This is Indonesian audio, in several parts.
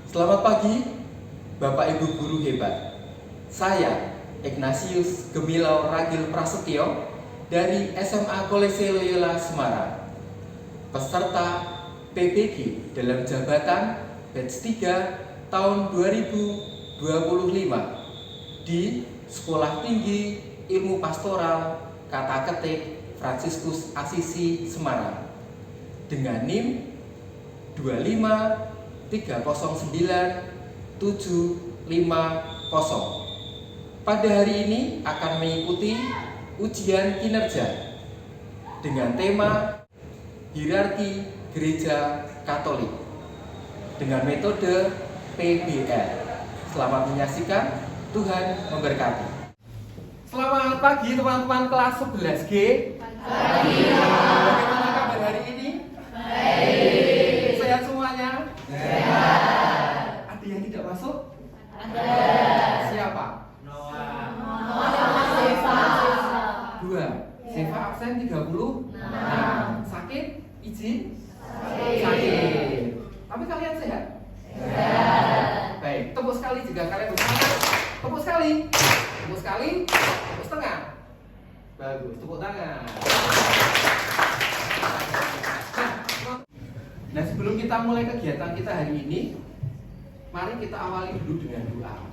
Selamat pagi, Bapak Ibu Guru hebat. Saya, Ignatius Gemilau Ragil Prasetyo dari SMA Kolese Loyola Semarang, peserta PBG dalam jabatan batch 3 tahun 2025 di Sekolah Tinggi Ilmu Pastoral Kata Ketik Fransiskus Asisi Semarang dengan NIM 25309-750. Pada hari ini akan mengikuti ujian kinerja dengan tema hierarki gereja Katolik dengan metode PBL. Selamat menyaksikan, Tuhan memberkati. Selamat pagi teman-teman kelas 11G. Pagi. Bagaimana kabar hari ini? Baik. Sehat semuanya? Sehat. Ada yang tidak masuk? Ada. Siapa? Noah. Dua. Seva absen 36. Sakit? Izin? Sakit. Tapi kalian sehat? Sehat. Baik, tepuk sekali jika kalian bersemangat. Tepuk sekali. Tepuk sekali. Tepuk setengah. Bagus, tepuk tangan. Nah, sebelum kita mulai kegiatan kita hari ini, mari kita awali dulu dengan doa.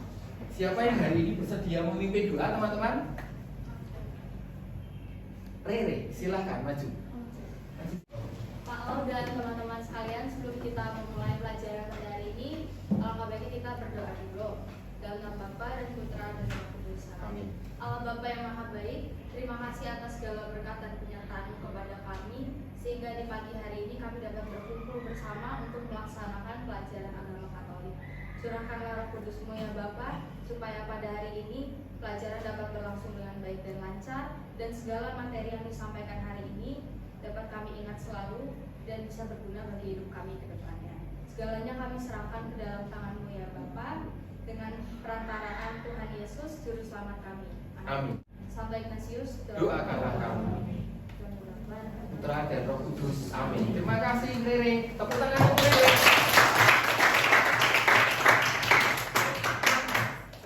Siapa yang hari ini bersedia memimpin doa, teman-teman? Rere, silahkan maju. Pak Or dan teman-teman sekalian, sebelum kita memulai pelajaran pada hari ini, alangkah baiknya kita berdoa dulu. Dalam nama Bapa dan Putra dan Roh Kudus. Amin. Allah Bapa yang Maha Baik, terima kasih atas segala berkat dan penyertaan kepada kami, sehingga di pagi hari ini kami dapat berkumpul bersama untuk melaksanakan pelajaran agama Katolik. Curahkanlah Roh Kudus-Mu ya Bapa, supaya pada hari ini pelajaran dapat berlangsung dengan baik dan lancar, dan segala materi yang disampaikan hari ini dapat kami ingat selalu dan bisa berguna bagi hidup kami ke depannya. Segalanya kami serahkan ke dalam tangan-Mu ya Bapa, dengan perantaraan Tuhan Yesus, Juru Selamat kami. Amin. Santo Ignatius, Doakanlah kami. Putra dan Roh Kudus. Amin. Terima kasih Rere. Tepuk tangan untuk Rere.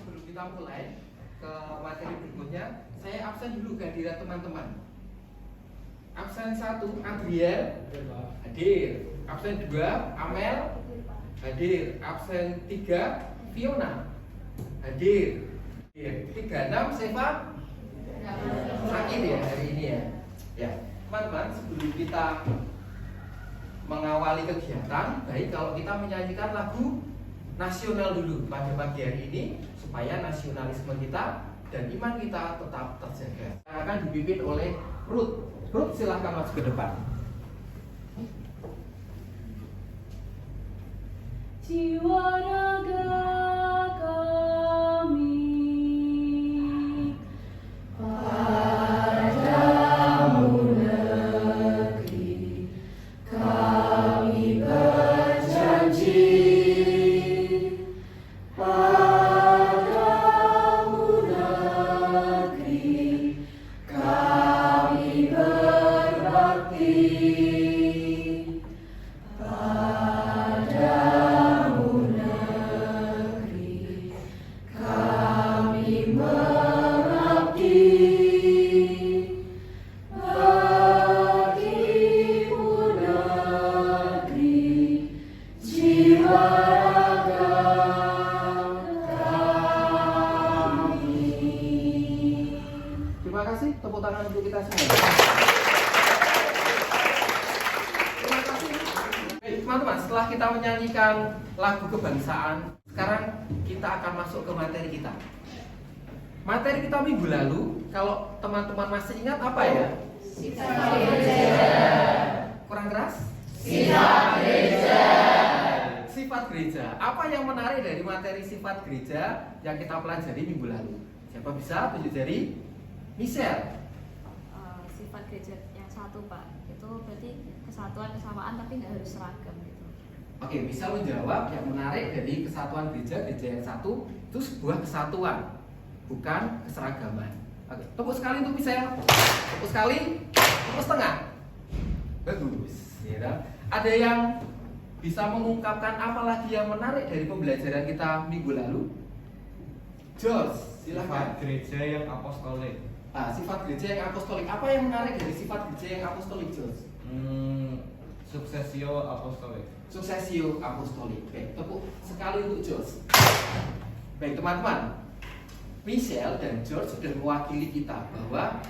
Sebelum kita mulai ke materi berikutnya, saya absen dulu kehadiran teman-teman. Absen 1 Adriel hadir. Absen 2 Amel hadir. Absen 3 Fiona hadir. 36 Seva sakit ya hari ini ya. Ya, teman-teman, sebelum kita mengawali kegiatan, baik kalau kita menyanyikan lagu nasional dulu pada pagi hari ini supaya nasionalisme kita dan iman kita tetap terjaga. Akan dipimpin oleh Ruth. Ruth, silahkan masuk ke depan. Jiwa raga kami padamu negeri, kami berjanji padamu negeri, kami berbakti. Terima kasih, tepuk tangan untuk kita semua. Terima kasih. Baik, teman-teman, setelah kita menyanyikan lagu kebangsaan, sekarang kita akan masuk ke materi kita. Materi kita minggu lalu, kalau teman-teman masih ingat apa ya? Sifat gereja. Kurang keras? Sifat gereja. Sifat gereja. Apa yang menarik dari materi sifat gereja yang kita pelajari minggu lalu? Siapa bisa tunjuk jari? Michelle. Sifat gereja yang satu Pak, itu berarti kesatuan kesamaan tapi nggak harus seragam gitu. Oke, bisa menjawab yang menarik dari kesatuan gereja yang satu itu sebuah kesatuan, bukan keseragaman. Oke, tepuk sekali untuk Michelle. Tepuk sekali, tepuk setengah. Bagus. Ya, ada yang bisa mengungkapkan apa lagi yang menarik dari pembelajaran kita minggu lalu? George, silakan. Sifat gereja yang apostolik. Sifat gereja yang apostolik. Apa yang menarik dari sifat gereja yang apostolik, George? Successio apostolik. Successio apostolik. Baik, tepuk sekali untuk George. Baik, teman-teman. Michelle dan George sudah mewakili kita bahwa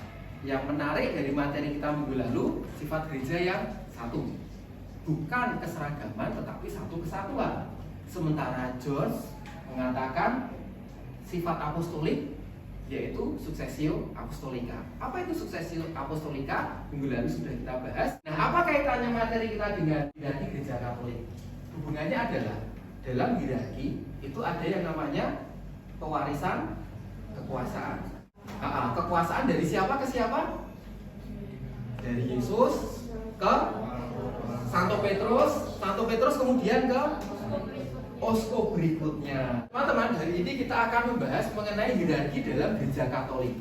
yang menarik dari materi kita minggu lalu sifat gereja yang satu, bukan keseragaman tetapi satu kesatuan. Sementara George mengatakan sifat apostolik yaitu successio apostolica. Apa itu successio apostolica? Minggu lalu sudah kita bahas. Nah, apa kaitannya materi kita dengan hierarki gereja Katolik? Hubungannya adalah dalam hierarki itu ada yang namanya pewarisan kekuasaan. Kekuasaan dari siapa ke siapa? Dari Yesus ke Santo Petrus kemudian ke Osko berikutnya. Teman-teman, hari ini kita akan membahas mengenai hierarki dalam gereja Katolik.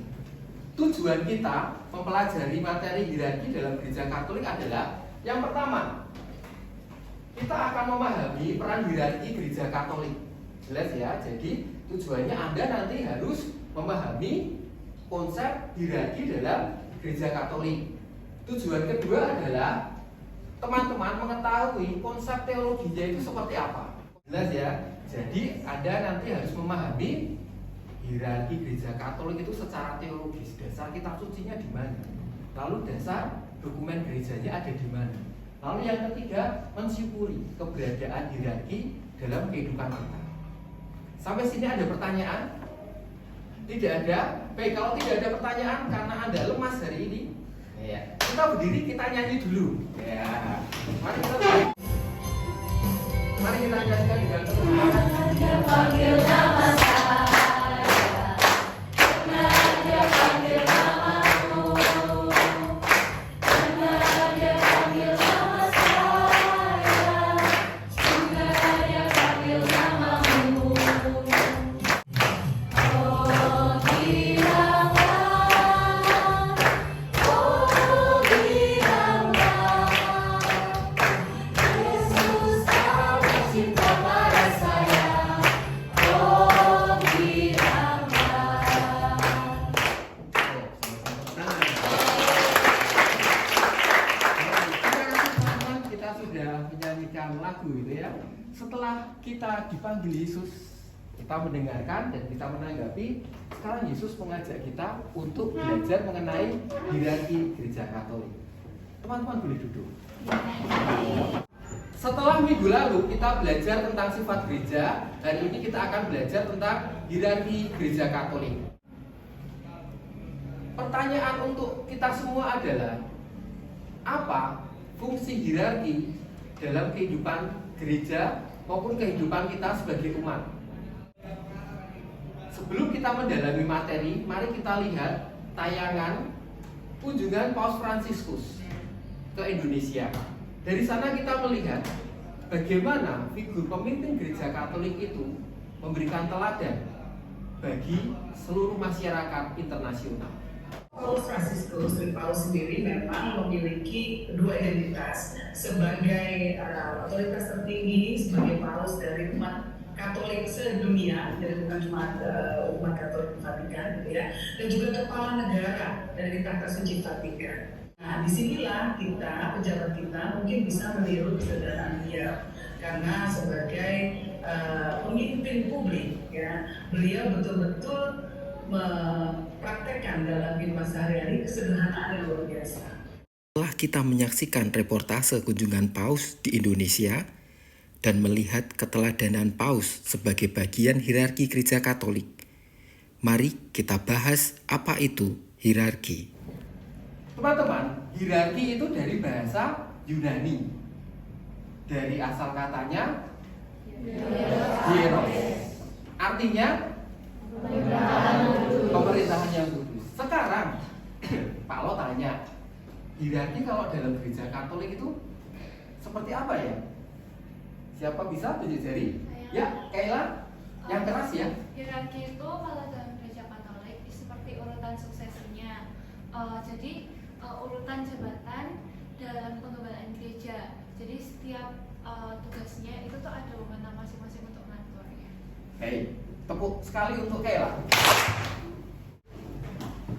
Tujuan kita mempelajari materi hierarki dalam gereja Katolik adalah yang pertama, kita akan memahami peran hierarki gereja Katolik. Jelas ya, jadi tujuannya Anda nanti harus memahami konsep hierarki dalam gereja Katolik. Tujuan kedua adalah teman-teman mengetahui konsep teologinya itu seperti apa. Jelas ya, jadi Anda nanti harus memahami hierarki gereja Katolik itu secara teologis. Dasar kitab sucinya di mana? Lalu dasar dokumen gerejanya ada di mana? Lalu yang ketiga, mensyukuri keberadaan hierarki dalam kehidupan kita. Sampai sini ada pertanyaan? Tidak ada? Baik, kalau tidak ada pertanyaan karena Anda lemas hari ini, ya, kita berdiri, kita nyanyi dulu. Ya, mari kita nyanyikan dengan semangat. Dia panggil nama saya, dia panggil namamu, dia panggil nama saya, dia panggil namamu. Oh bilanglah, Yesus kau cinta pada saya. Oh bilanglah. Teman-teman, kita sudah menyanyikan lagu itu ya. Setelah kita dipanggil Yesus, kita mendengarkan dan kita menanggapi. Sekarang Yesus mengajak kita untuk belajar mengenai hierarki gereja Katolik. Teman-teman boleh duduk. Setelah minggu lalu kita belajar tentang sifat gereja, hari ini kita akan belajar tentang hierarki gereja Katolik. Pertanyaan untuk kita semua adalah, apa fungsi hierarki dalam kehidupan gereja maupun kehidupan kita sebagai umat? Sebelum kita mendalami materi, mari kita lihat tayangan kunjungan Paus Fransiskus ke Indonesia. Dari sana kita melihat bagaimana figur pemimpin gereja Katolik itu memberikan teladan bagi seluruh masyarakat internasional. Paus Fransiskus dan Paus sendiri memang memiliki kedua identitas sebagai otoritas tertinggi, sebagai Paus dari umat Katolik sedunia, dan bukan cuma umat Katolik Vatikan, gitu ya, dan juga kepala negara dari Tahta Suci Vatikan. Nah, disinilah kita, pejabat kita, mungkin bisa meniru kesederhanaan dia, karena sebagai pemimpin publik, ya, beliau betul-betul mempraktekkan dalam kehidupan sehari-hari kesederhanaan yang luar biasa. Setelah kita menyaksikan reportase kunjungan Paus di Indonesia dan melihat keteladanan Paus sebagai bagian hierarki gereja Katolik, mari kita bahas apa itu hierarki. Teman-teman, hierarki itu dari bahasa Yunani. Dari asal katanya hieros. Artinya pemerintahan yang kudus. Sekarang Pak Lo tanya, hierarki kalau dalam gereja Katolik itu seperti apa ya? Siapa bisa tunjuk jari? Ya, Kaila, yang keras ya. Hierarki itu kalau dalam gereja Katolik seperti urutan suksesinya. Jadi urutan jabatan dalam pengembangan gereja. Jadi setiap tugasnya itu tuh ada wewenang masing-masing untuk ngaturnya. Hei, tepuk sekali untuk Kayla.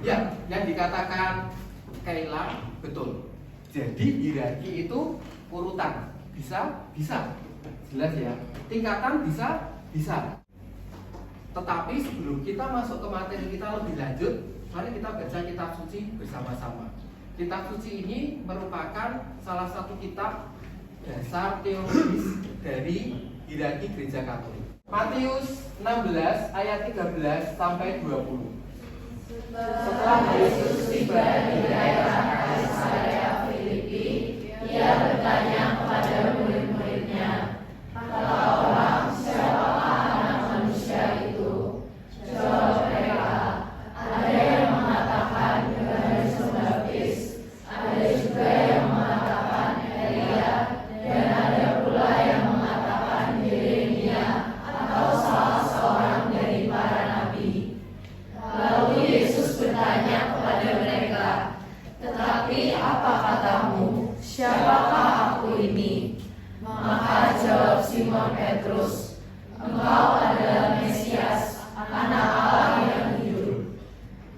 Ya, yang dikatakan Kayla betul. Jadi hierarki itu urutan, bisa, jelas ya. Tingkatan bisa. Tetapi sebelum kita masuk ke materi kita lebih lanjut, mari kita baca kitab suci bersama-sama. Kitab suci ini merupakan salah satu kitab dasar teologis dari hierarki Gereja Katolik. Matius 16 ayat 13 sampai 20. Setelah Yesus tiba di daerah Kaisarea Filipi, ia bertanya kepada murid-muridnya, kata orang, siapakah anak manusia itu? Jawab mereka, ada yang mengatakan Yohanes Pembaptis, ada juga yang mengatakan Elia, dan ada pula yang mengatakan Yeremia atau salah seorang dari para nabi. Lalu Yesus bertanya kepada mereka, tetapi apa katamu? Siapakah aku ini? Maka jawab Simon Petrus, engkau adalah Mesias, anak Allah yang hidup.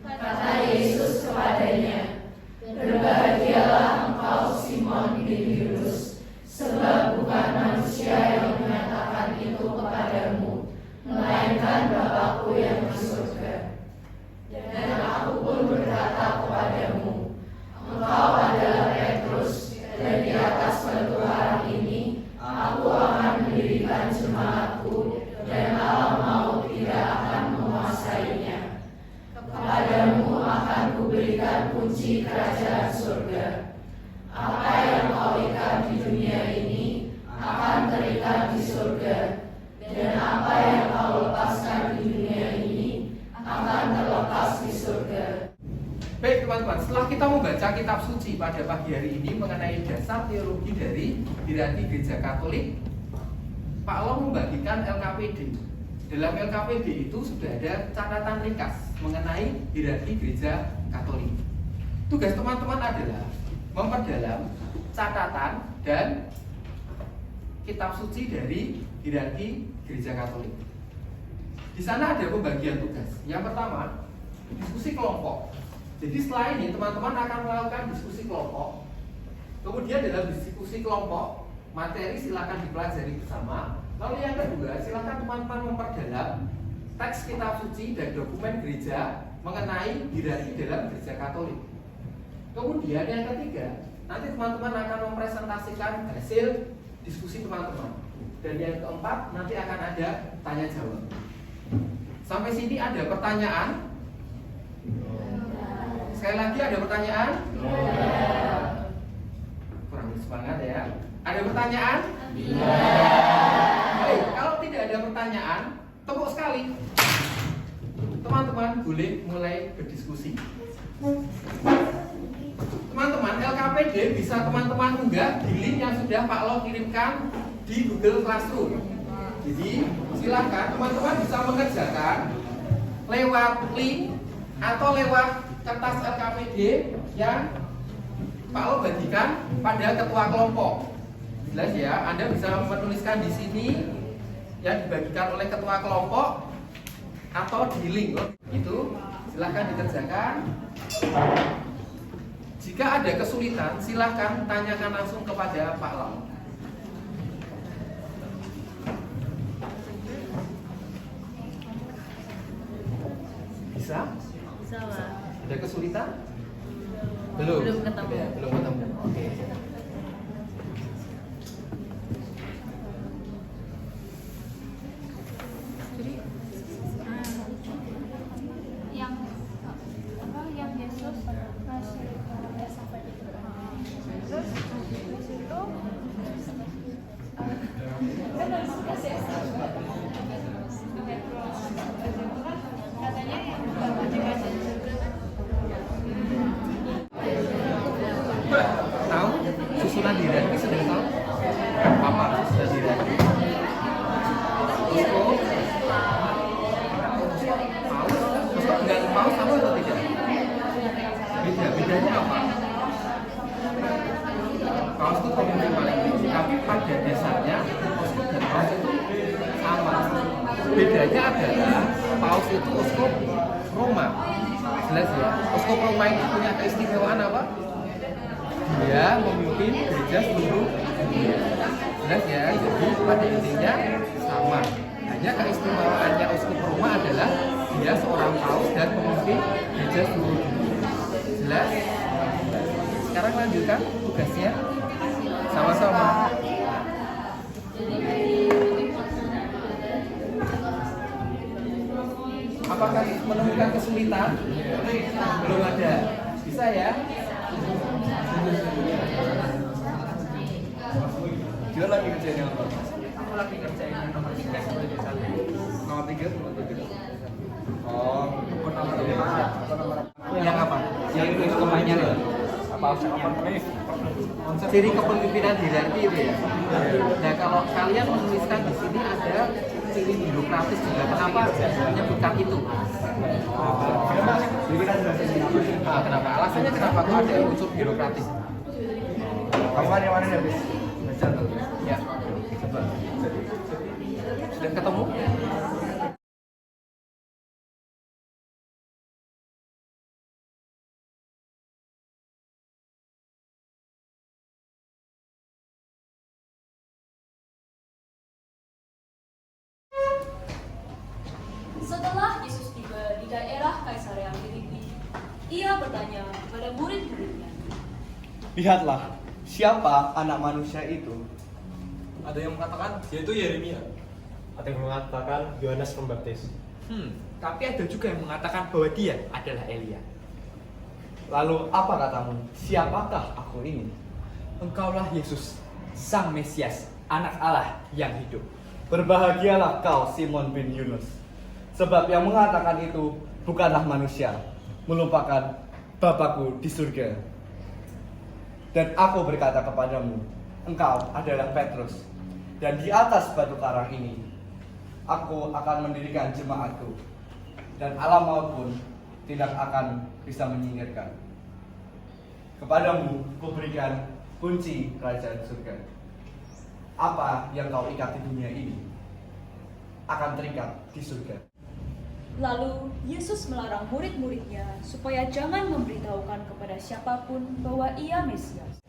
Kata Yesus kepadanya, berbahagialah engkau Simon bin Yunus, sebab bukan manusia yang menyatakan itu kepadamu, melainkan Bapa-Ku yang di surga. Dan aku pun berkata kepadamu, engkau adalah Petrus, dan di atas batu karang ini aku akan mendirikan jemaatku, dan alam maut tidak akan menguasainya. Kepadamu akan kuberikan kunci kerajaan surga. Apa yang kau ikat di dunia ini akan terikat di surga, dan apa yang kau lepaskan di dunia ini akan terlepas di surga. Baik teman-teman, setelah kita membaca kitab suci pada pagi hari ini mengenai dasar teologi dari hierarki Gereja Katolik, Pak Long membagikan LKPD. Dalam LKPD itu sudah ada catatan ringkas mengenai hierarki Gereja Katolik. Tugas teman-teman adalah memperdalam catatan dan kitab suci dari hierarki Gereja Katolik. Di sana ada pembagian tugas. Yang pertama, diskusi kelompok. Jadi setelah ini teman-teman akan melakukan diskusi kelompok. Kemudian dalam diskusi kelompok, materi silakan dipelajari bersama. Lalu yang kedua, silakan teman-teman memperdalam teks kitab suci dan dokumen gereja mengenai hierarki dalam Gereja Katolik. Kemudian yang ketiga, nanti teman-teman akan mempresentasikan hasil diskusi teman-teman. Dan yang keempat, nanti akan ada tanya jawab. Sampai sini ada pertanyaan? Sekali lagi ada pertanyaan? Kurang semangat ya. Ada pertanyaan? Baik, kalau tidak ada pertanyaan, tepuk sekali. Teman-teman boleh mulai berdiskusi. Teman-teman, LKPD bisa teman-teman unggah di link yang sudah Pak Lo kirimkan di Google Classroom. Jadi silakan teman-teman bisa mengerjakan lewat link atau lewat kertas LKPD yang Pak Lo bagikan pada ketua kelompok. Jelas ya, Anda bisa menuliskan di sini yang dibagikan oleh ketua kelompok atau di link itu silakan dikerjakan. Jika ada kesulitan, silakan tanyakan langsung kepada Pak Lam. Bisa? Bisa lah. Ada kesulitan? Belum ketemu. Ya, belum ketemu. Oke. Jadi yang yang Yesus masih Yesus di situ katanya yang Tahu susunan hierarki sudah tahu? Apa susunan hierarki? Uskup, paus, uskup dengan paus sama atau tidak? Bedanya apa? Paus itu pemimpin paling tinggi, tapi pada dasarnya bedanya adalah Paus itu uskup Roma. Jelas ya, uskup Roma ini punya keistimewaan apa? Dia memimpin gereja seluruh dunia. Jelas ya, jadi pada intinya sama. Hanya keistimewaannya uskup Roma adalah dia seorang paus dan pemimpin gereja seluruh dunia. Jelas? Sekarang lanjutkan tugasnya. Sama-sama. Apakah menemukan kesulitan? Belum ada. Bisa ya? Dia lagi kerjain yang apa? Aku lagi kerjain yang nomor 3 sampai 1. Nomor 3. Oh, nomor 5. Yang apa? Yang itu kemanya loh. Apa usahanya? Ciri kepemimpinan hierarki itu ya. Nah, kalau kalian menuliskan di sini ada ciri birokratis juga. Kenapa menyebutkan itu? Kenapa? Alasannya kenapa kok ada unsur birokratis? Kamu kan yang mana nih habis belajar tuh? Ya, coba. Sudah ketemu? Setelah Yesus tiba di daerah Kaisarea Filipi, ia bertanya kepada murid-muridnya, Lihatlah, siapa anak manusia itu? Ada yang mengatakan dia itu Yeremia. Ada yang mengatakan Yohanes Pembaptis. Tapi ada juga yang mengatakan bahwa dia adalah Elia. Lalu apa katamu? Siapakah aku ini? Engkaulah Yesus, Sang Mesias, Anak Allah yang hidup. Berbahagialah kau Simon bin Yunus, sebab yang mengatakan itu bukanlah manusia, melupakan Bapakku di surga. Dan aku berkata kepadamu, engkau adalah Petrus, dan di atas batu karang ini aku akan mendirikan jemaatku, dan alam maut pun tidak akan bisa menyingkirkan. Kepadamu kuberikan kunci kerajaan surga. Apa yang kau ikat di dunia ini akan terikat di surga. Lalu Yesus melarang murid-muridnya supaya jangan memberitahukan kepada siapapun bahwa ia Mesias.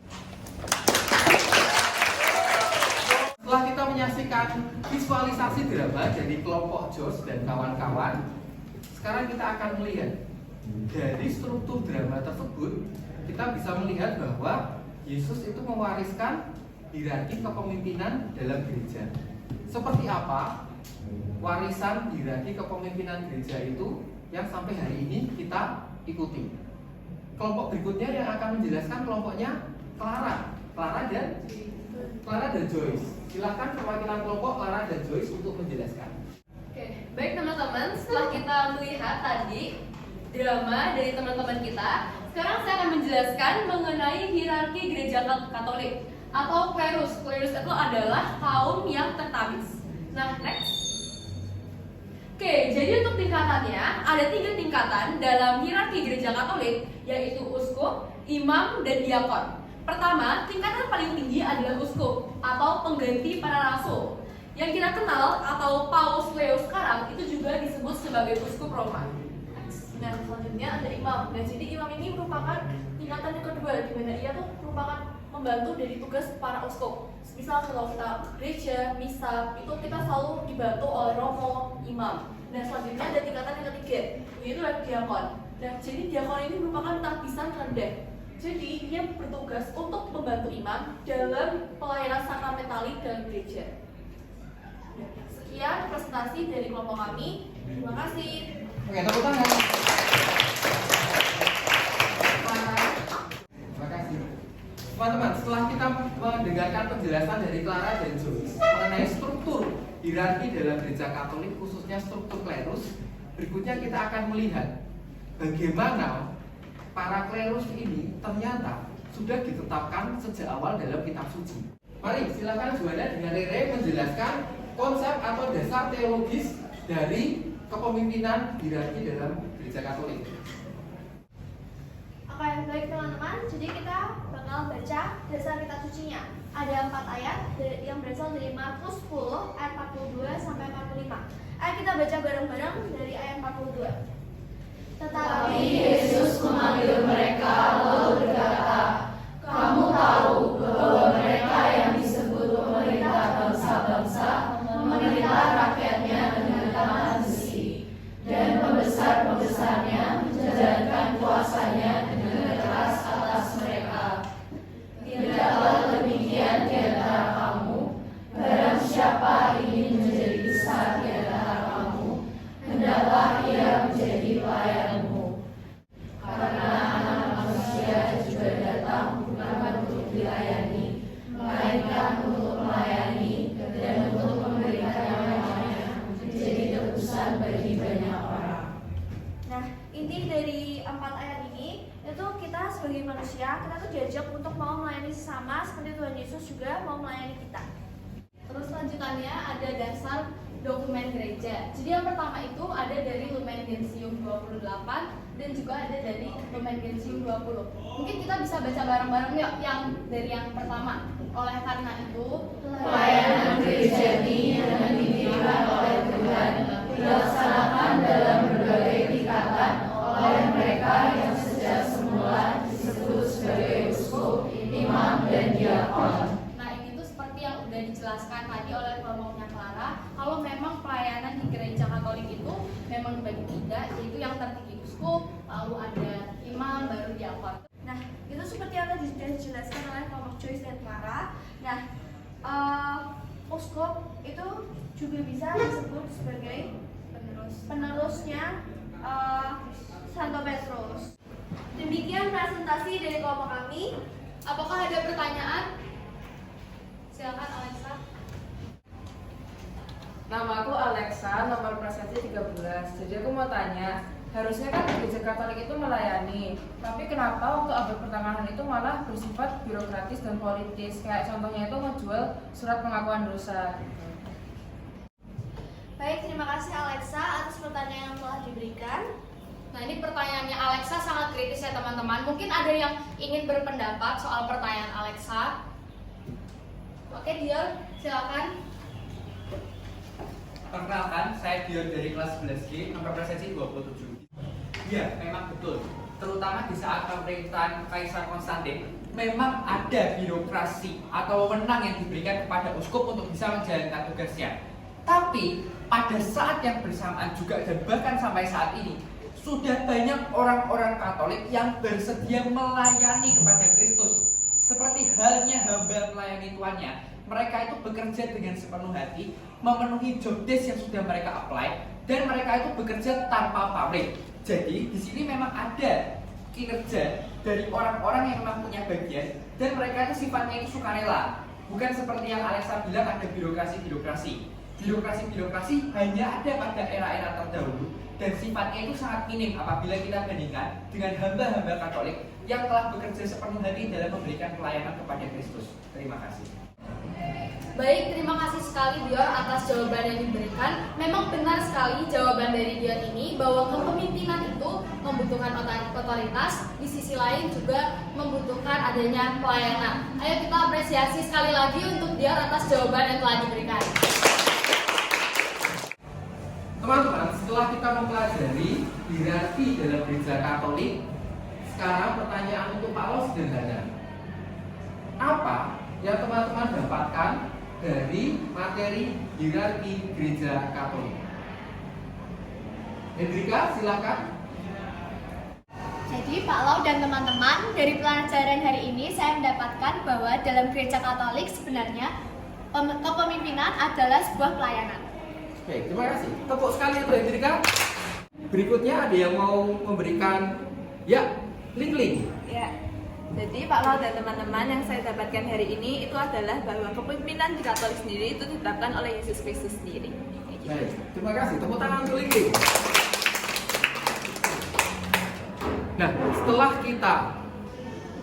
Setelah kita menyaksikan visualisasi drama dari kelompok Jos dan kawan-kawan, sekarang kita akan melihat dari struktur drama tersebut, kita bisa melihat bahwa Yesus itu mewariskan hierarki kepemimpinan dalam gereja. Seperti apa warisan hierarki kepemimpinan gereja itu yang sampai hari ini kita ikuti. Kelompok berikutnya yang akan menjelaskan kelompoknya Clara dan Joyce. Silakan perwakilan kelompok Clara dan Joyce untuk menjelaskan. Oke, baik teman-teman, setelah kita melihat tadi drama dari teman-teman kita, sekarang saya akan menjelaskan mengenai hierarki gereja Katolik atau klerus. Klerus itu adalah kaum yang tertabis. Nah, next. Oke, jadi untuk tingkatannya ada 3 tingkatan dalam hierarki gereja Katolik, yaitu uskup, imam, dan diakon. Pertama, tingkatan paling tinggi adalah uskup atau pengganti para rasul. Yang kita kenal atau Paus Leo sekarang itu juga disebut sebagai uskup Roma. Nah, selanjutnya ada imam. Dan jadi imam ini merupakan tingkatan yang kedua, di mana ia tuh merupakan membantu dari tugas para uskup. Misal kalau kita gereja, misa, itu kita selalu dibantu oleh romo, imam. Dan selanjutnya ada tingkatan yang ketiga, yaitu adalah diakon. Dan jadi diakon ini merupakan tapisan rendah. Jadi dia bertugas untuk membantu imam dalam pelayanan sakramentalis dalam gereja. Sekian presentasi dari kelompok kami. Terima kasih. Oke, tepuk tangan. Terima kasih. Teman-teman, setelah kita mendengarkan penjelasan dari Clara dan Joyce mengenai struktur hierarki dalam gereja Katolik, khususnya struktur klerus, berikutnya kita akan melihat bagaimana para klerus ini ternyata sudah ditetapkan sejak awal dalam kitab suci. Mari silakan Juana dengan Rere menjelaskan konsep atau dasar teologis dari kepemimpinan hierarki dalam gereja Katolik. Oke, baik teman-teman, jadi kita bakal baca dasar kitab sucinya. Ada 4 ayat yang berasal dari Markus 10 ayat 42 sampai 45. Ayat kita baca bareng-bareng dari ayat 42. Tetapi Yesus memanggil mereka lalu berkata, "Kamu tahu bahwa mereka yang disebut pemerintah bangsa-bangsa memerintah rakyatnya dengan tangan besi, dan pembesar-pembesarnya menjalankan kuasanya dengan keras atas mereka. Tidaklah demikian di antara kamu. Barang siapa ingin menjadi besar di antara kamu, hendaklah ia menjadi pelayanmu. Karena Anak Manusia juga datang bukan untuk dilayani, melainkan untuk melayani dan untuk memberikan nyawanya menjadi tebusan bagi banyak orang." Nah, inti dari 4 ayat ini itu kita sebagai manusia, kita tuh diajak untuk mau melayani sesama seperti Tuhan Yesus juga mau melayani kita. Terus lanjutannya ada dasar dokumen gereja. Jadi yang pertama itu ada dari Lumen Gentium 28 dan juga ada dari Lumen Gentium 20. Mungkin kita bisa baca bareng-bareng yuk yang dari yang pertama. Oleh karena itu, pelayanan gereja ini yang dipimpin oleh Tuhan dilaksanakan dalam berbagai tingkatan oleh mereka yang sejak semula disebut sebagai uskup, imam, dan diakon. Nah, ini tuh seperti yang udah dijelaskan tadi oleh kelompoknya Clara, kalau memang pelayanan di gereja Katolik itu memang dibagi 3, yaitu yang tertinggi uskup, lalu ada imam, baru diakon. Nah, itu seperti yang tadi sudah dijelaskan oleh kelompok Joyce dan Clara. Nah, uskup itu juga bisa disebut sebagai penerusnya Santo Petrus. Demikian presentasi dari kelompok kami. Apakah ada pertanyaan? Silakan Alexa. Nama aku Alexa, nomor prasencia 13. Jadi aku mau tanya, harusnya kan gereja Katolik itu melayani, tapi kenapa waktu abad pertengahan itu malah bersifat birokratis dan politis? Kayak contohnya itu menjual surat pengakuan dosa. Baik, terima kasih Alexa atas pertanyaan yang telah diberikan. Nah, ini pertanyaannya Alexa sangat kritis ya teman-teman. Mungkin ada yang ingin berpendapat soal pertanyaan Alexa. Oke, Dion, silakan. Perkenalkan, saya Dion dari kelas 11G, nomor presensi 27. Ya, memang betul. Terutama di saat pemerintahan Kaisar Konstantin, memang ada birokrasi atau wewenang yang diberikan kepada uskup untuk bisa menjalankan tugasnya. Tapi, pada saat yang bersamaan juga dan bahkan sampai saat ini, sudah banyak orang-orang Katolik yang bersedia melayani kepada Kristus. Seperti halnya hamba melayani tuannya, mereka itu bekerja dengan sepenuh hati, memenuhi job desk yang sudah mereka apply, dan mereka itu bekerja tanpa pamrih. Jadi di sini memang ada kinerja dari orang-orang yang memang punya bagian, dan mereka itu sifatnya itu sukarela. Bukan seperti yang Alexa bilang ada birokrasi-birokrasi. Birokrasi-birokrasi hanya ada pada era-era terdahulu, dan sifatnya itu sangat minim apabila kita bandingkan dengan hamba-hamba Katolik yang telah bekerja sepenuh hati dalam memberikan pelayanan kepada Kristus. Terima kasih. Baik, terima kasih sekali Dion atas jawaban yang diberikan. Memang benar sekali jawaban dari Dion ini bahwa kepemimpinan itu membutuhkan otoritas, di sisi lain juga membutuhkan adanya pelayanan. Ayo kita apresiasi sekali lagi untuk Dion atas jawaban yang telah diberikan. Teman-teman, setelah kita mempelajari hierarki dalam gereja Katolik, sekarang pertanyaan untuk Pak Lo sederhana. Apa yang teman-teman dapatkan dari materi hierarki gereja Katolik? Hendrika, silakan. Jadi Pak Lau dan teman-teman, dari pelajaran hari ini saya mendapatkan bahwa dalam gereja Katolik sebenarnya kepemimpinan adalah sebuah pelayanan. Oke, terima kasih. Tepuk sekali untuk Hendrika. Berikutnya ada yang mau memberikan link. Ya. Jadi Pak Lau dan teman-teman, yang saya dapatkan hari ini itu adalah bahwa kepemimpinan di Katolik sendiri itu ditetapkan oleh Yesus Kristus sendiri. Baik, terima kasih. Tepuk tangan untuk Lingling. Nah, setelah kita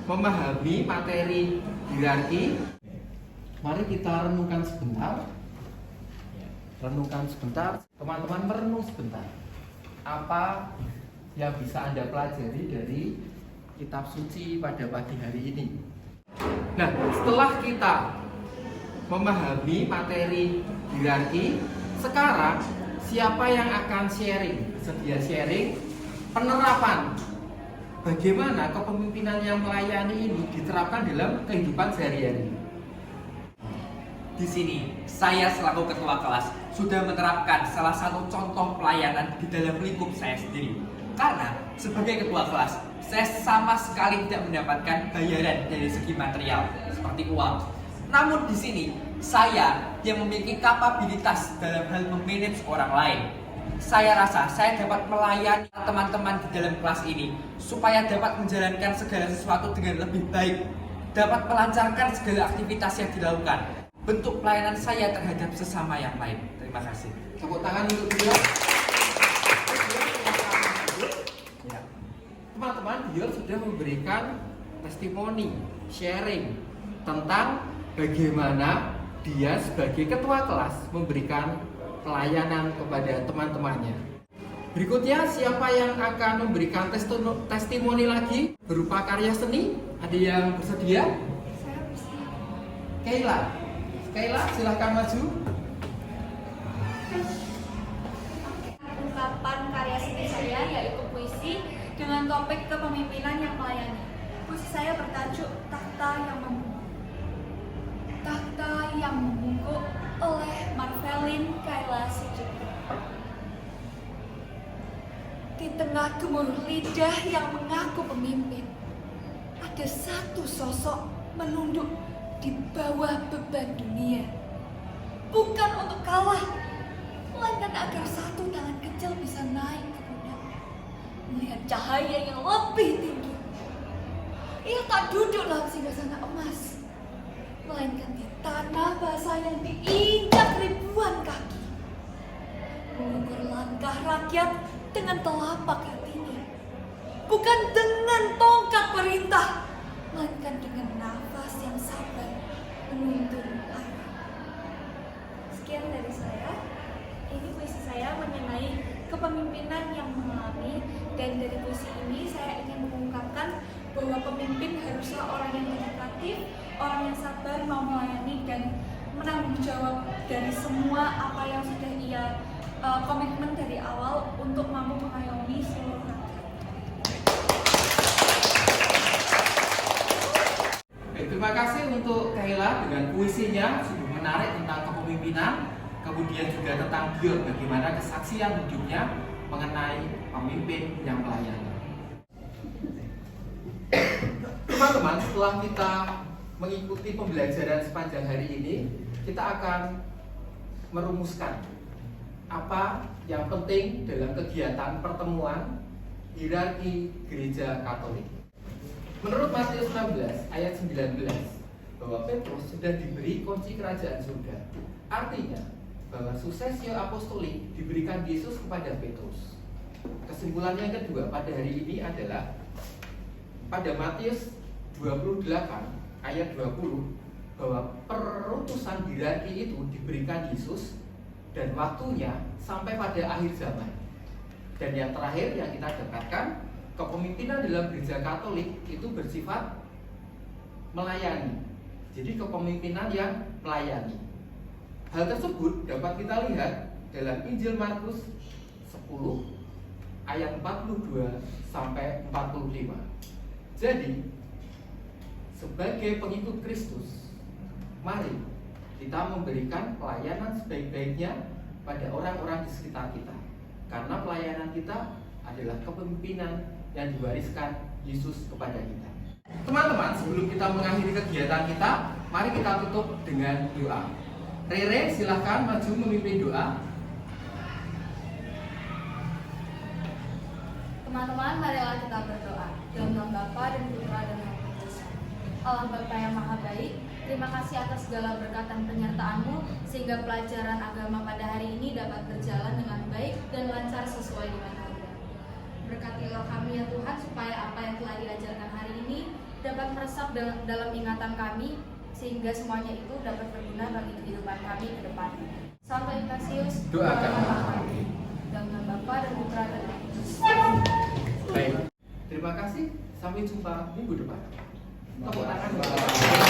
memahami materi hierarki, mari kita renungkan sebentar. Teman-teman merenung sebentar. Apa yang bisa Anda pelajari dari kitab suci pada pagi hari ini? Nah, setelah kita memahami materi hierarki, sekarang siapa yang akan sharing, bersedia sharing penerapan bagaimana kepemimpinan yang melayani ini diterapkan dalam kehidupan sehari-hari. Di sini, saya selaku ketua kelas sudah menerapkan salah satu contoh pelayanan di dalam lingkup saya sendiri. Karena sebagai ketua kelas, saya sama sekali tidak mendapatkan bayaran dari segi material seperti uang. Namun di sini, saya yang memiliki kapabilitas dalam hal memanage orang lain. Saya rasa saya dapat melayani teman-teman di dalam kelas ini supaya dapat menjalankan segala sesuatu dengan lebih baik, dapat melancarkan segala aktivitas yang dilakukan. Bentuk pelayanan saya terhadap sesama yang lain. Terima kasih. Tepuk tangan untuk beliau. Ya. Teman-teman, beliau sudah memberikan testimoni, sharing tentang bagaimana dia sebagai ketua kelas memberikan pelayanan kepada teman-temannya. Berikutnya, siapa yang akan memberikan testimoni lagi berupa karya seni? Ada yang bersedia? Saya bersedia. Kaila, silahkan maju. Ungkapan karya seni saya yaitu puisi dengan topik kepemimpinan yang melayani. Puisi saya bertajuk Takhta yang Membungkuk. Takhta yang Membungkuk oleh Marvelin Kaila Sujudro. Di tengah gemuruh lidah yang mengaku pemimpin, ada satu sosok menunduk di bawah beban dunia. Bukan untuk kalah, melainkan agar satu tangan kecil bisa naik ke pundak, melihat cahaya yang lebih tinggi. Ia tak duduk dalam singgasana emas, melainkan di tanah basah yang diinjak ribuan kaki. Mengukur langkah rakyat dengan telapak hatinya, bukan dengan tongkat perintah, melainkan dengan nafas yang sabar menuntun arah. Sekian dari saya. Ini puisi saya mengenai kepemimpinan yang mengalami, dan dari puisi ini saya ingin mengungkapkan bahwa pemimpin haruslah orang yang komunikatif, orang yang sabar, mau melayani, dan menanggung jawab dari semua apa yang sudah ia komitmen dari awal untuk mampu mengayomi seluruh rakyat. Terima kasih untuk Kaila dengan puisinya sungguh menarik tentang kepemimpinan, kemudian juga tentang Dior, bagaimana kesaksian hidupnya mengenai pemimpin yang melayani. Teman-teman, setelah kita mengikuti pembelajaran sepanjang hari ini, kita akan merumuskan apa yang penting dalam kegiatan pertemuan hierarki Gereja Katolik. Menurut Matius 16 ayat 19, bahwa Petrus sudah diberi kunci kerajaan surga. Artinya bahwa suksesio apostolik diberikan Yesus kepada Petrus. Kesimpulan yang kedua pada hari ini adalah pada Matius 28 ayat 20, bahwa perutusan hierarki itu diberikan Yesus dan waktunya sampai pada akhir zaman. Dan yang terakhir yang kita dapatkan, kepemimpinan dalam Gereja Katolik itu bersifat melayani. Jadi kepemimpinan yang melayani. Hal tersebut dapat kita lihat dalam Injil Markus 10 ayat 42 sampai 45. Jadi sebagai pengikut Kristus, mari kita memberikan pelayanan sebaik-baiknya pada orang-orang di sekitar kita. Karena pelayanan kita adalah kepemimpinan yang diwariskan Yesus kepada kita. Teman-teman, sebelum kita mengakhiri kegiatan kita, mari kita tutup dengan doa. Rere, silahkan maju memimpin doa. Teman-teman, marilah kita berdoa. Dalam nama Bapa dan Putra dan Roh Kudus. Allah Bapa yang Maha Baik, terima kasih atas segala berkat dan penyertaan-Mu sehingga pelajaran agama pada hari ini dapat berjalan dengan baik dan lancar sesuai dengan kehendak. Berkatilah kami ya Tuhan, supaya apa yang telah diajarkan hari ini dapat meresap dalam ingatan kami, sehingga semuanya itu dapat berguna bagi kehidupan kami ke depan. Sancta Ignatius, doakan kami. Dalam nama Bapa dan Putra dan Roh Kudus. Baik, terima kasih. Sampai jumpa minggu depan. Tepuk tangan.